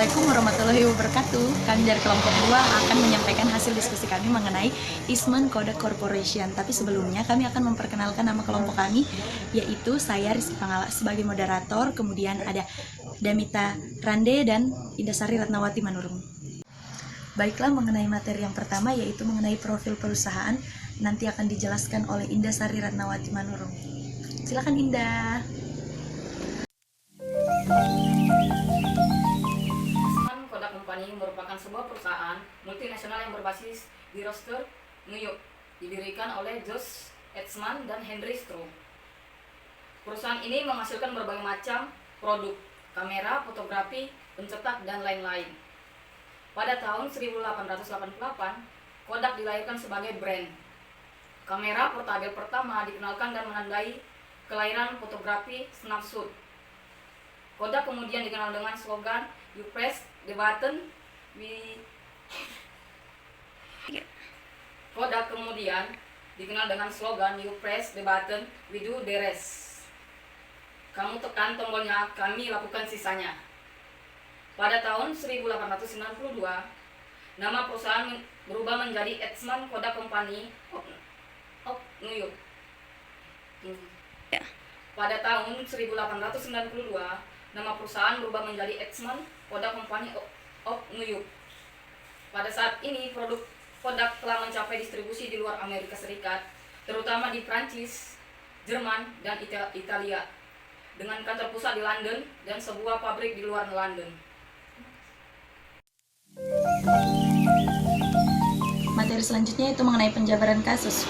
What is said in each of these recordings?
Assalamualaikum warahmatullahi wabarakatuh. Kami dari kelompok 2 akan menyampaikan hasil diskusi kami mengenai Eastman Kodak Corporation. Tapi sebelumnya kami akan memperkenalkan nama kelompok kami, yaitu saya Rizky Pangala sebagai moderator, kemudian ada Damita Rande dan Indasari Ratnawati Manurung. Baiklah, mengenai materi yang pertama yaitu mengenai profil perusahaan, nanti akan dijelaskan oleh Indasari Ratnawati Manurung. Silakan Indah. Eastman Kodak Company merupakan sebuah perusahaan multinasional yang berbasis di Rochester, New York, didirikan oleh Josh Eastman dan Henry Stroh. Perusahaan ini menghasilkan berbagai macam produk, kamera, fotografi, pencetak, dan lain-lain. Pada tahun 1888, Kodak dilahirkan sebagai brand. Kamera portabel pertama dikenalkan dan menandai kelahiran fotografi snapshot. Kodak kemudian dikenal dengan slogan "You press the button, we..." Kodak kemudian dikenal dengan slogan "You press the button, we do the rest." Kamu tekan tombolnya, kami lakukan sisanya. Pada tahun 1892, nama perusahaan berubah menjadi Eastman Kodak Company of New York. Pada tahun 1892, nama perusahaan berubah menjadi Eastman Kodak Company of New York. Pada saat ini, produk Kodak telah mencapai distribusi di luar Amerika Serikat, terutama di Prancis, Jerman, dan Italia, dengan kantor pusat di London dan sebuah pabrik di luar London. Materi selanjutnya itu mengenai penjabaran kasus.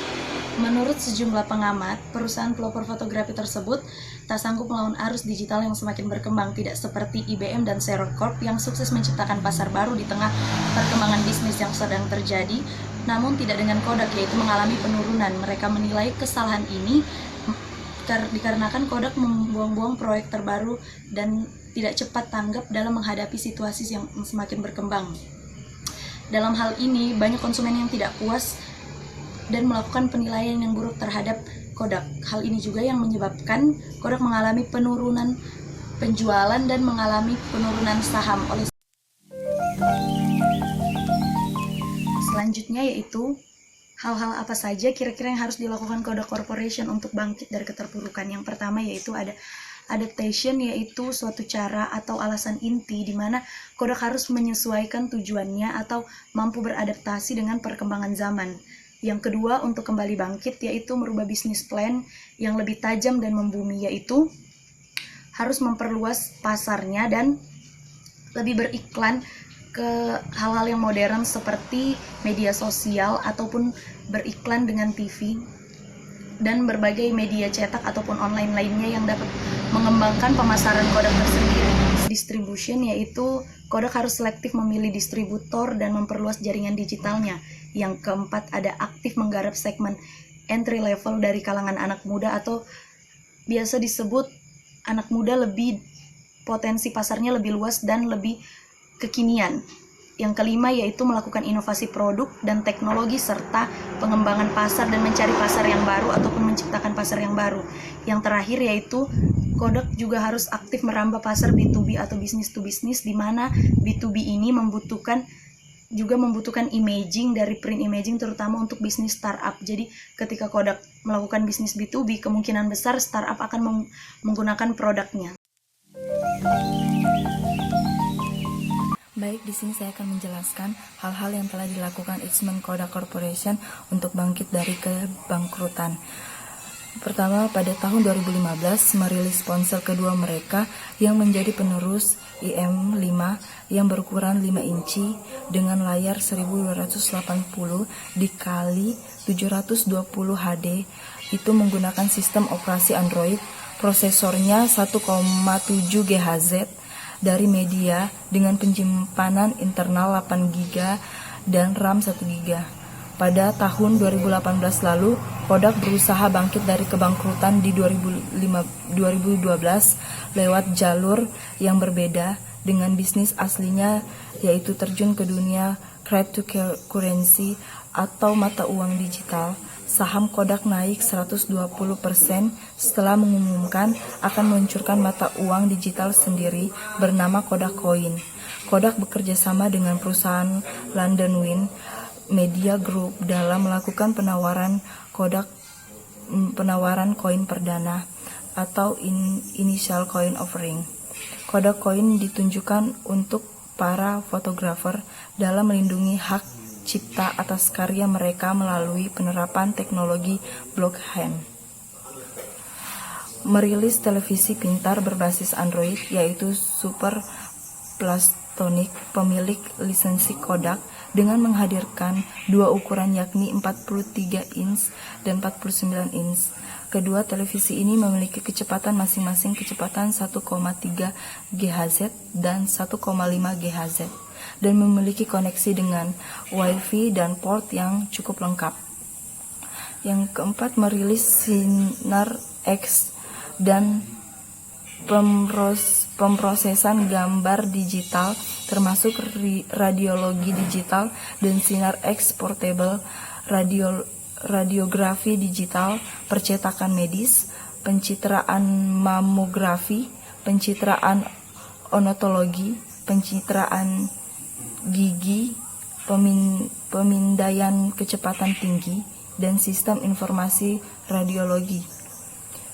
Menurut sejumlah pengamat, perusahaan pelopor fotografi tersebut tak sanggup melawan arus digital yang semakin berkembang, tidak seperti IBM dan Xerox Corp yang sukses menciptakan pasar baru di tengah perkembangan bisnis yang sedang terjadi, namun tidak dengan Kodak, yaitu mengalami penurunan. Mereka menilai kesalahan ini dikarenakan Kodak membuang-buang proyek terbaru dan tidak cepat tanggap dalam menghadapi situasi yang semakin berkembang. Dalam hal ini, banyak konsumen yang tidak puas dan melakukan penilaian yang buruk terhadap Kodak. Hal ini juga yang menyebabkan Kodak mengalami penurunan penjualan dan mengalami penurunan saham. Selanjutnya yaitu hal-hal apa saja kira-kira yang harus dilakukan Kodak Corporation untuk bangkit dari keterpurukan. Yang pertama yaitu ada adaptation, yaitu suatu cara atau alasan inti di mana Kodak harus menyesuaikan tujuannya atau mampu beradaptasi dengan perkembangan zaman. Yang kedua, untuk kembali bangkit, yaitu merubah bisnis plan yang lebih tajam dan membumi, yaitu harus memperluas pasarnya dan lebih beriklan ke hal-hal yang modern seperti media sosial ataupun beriklan dengan TV dan berbagai media cetak ataupun online lainnya yang dapat mengembangkan pemasaran Kodak tersendiri. Distribution, yaitu Kodak harus selektif memilih distributor dan memperluas jaringan digitalnya. Yang keempat, ada aktif menggarap segmen entry level dari kalangan anak muda atau biasa disebut anak muda, lebih potensi pasarnya lebih luas dan lebih kekinian. Yang kelima yaitu melakukan inovasi produk dan teknologi serta pengembangan pasar dan mencari pasar yang baru ataupun menciptakan pasar yang baru. Yang terakhir yaitu Kodak juga harus aktif merambah pasar B2B atau business to business, di mana B2B ini membutuhkan imaging dari print imaging, terutama untuk bisnis startup. Jadi ketika Kodak melakukan bisnis B2B, kemungkinan besar startup akan menggunakan produknya. Baik, di sini saya akan menjelaskan hal-hal yang telah dilakukan Eastman Kodak Corporation untuk bangkit dari kebangkrutan. Pertama, pada tahun 2015 merilis ponsel kedua mereka yang menjadi penerus IM5 yang berukuran 5 inci dengan layar 1280 dikali 720 HD. Itu menggunakan sistem operasi Android, prosesornya 1,7 GHz dari media dengan penyimpanan internal 8 GB dan RAM 1 GB. Pada tahun 2018 lalu, Kodak berusaha bangkit dari kebangkrutan di 2012 lewat jalur yang berbeda dengan bisnis aslinya, yaitu terjun ke dunia cryptocurrency atau mata uang digital. Saham Kodak naik 120% setelah mengumumkan akan meluncurkan mata uang digital sendiri bernama Kodak Coin. Kodak bekerja sama dengan perusahaan London Wind Media Group dalam melakukan penawaran koin perdana atau initial coin offering. Kodak Coin ditunjukkan untuk para fotografer dalam melindungi hak cipta atas karya mereka melalui penerapan teknologi blockchain. Merilis televisi pintar berbasis Android, yaitu Super Plastonic, pemilik lisensi Kodak, dengan menghadirkan dua ukuran yakni 43 inch dan 49 inch. Kedua televisi ini memiliki kecepatan masing-masing kecepatan 1,3 GHz dan 1,5 GHz dan memiliki koneksi dengan Wi-Fi dan port yang cukup lengkap. Yang keempat, merilis sinar X dan pemrosesan gambar digital termasuk radiologi digital dan sinar X portable, radiografi digital, percetakan medis, pencitraan mamografi, pencitraan onotologi, pencitraan gigi, pemindaian kecepatan tinggi, dan sistem informasi radiologi.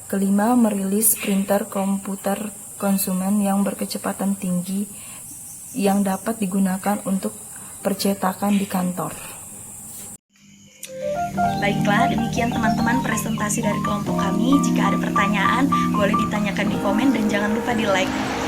Kelima, merilis printer komputer konsumen yang berkecepatan tinggi yang dapat digunakan untuk percetakan di kantor. Baiklah, demikian teman-teman presentasi dari kelompok kami. Jika ada pertanyaan, boleh ditanyakan di komen dan jangan lupa di like.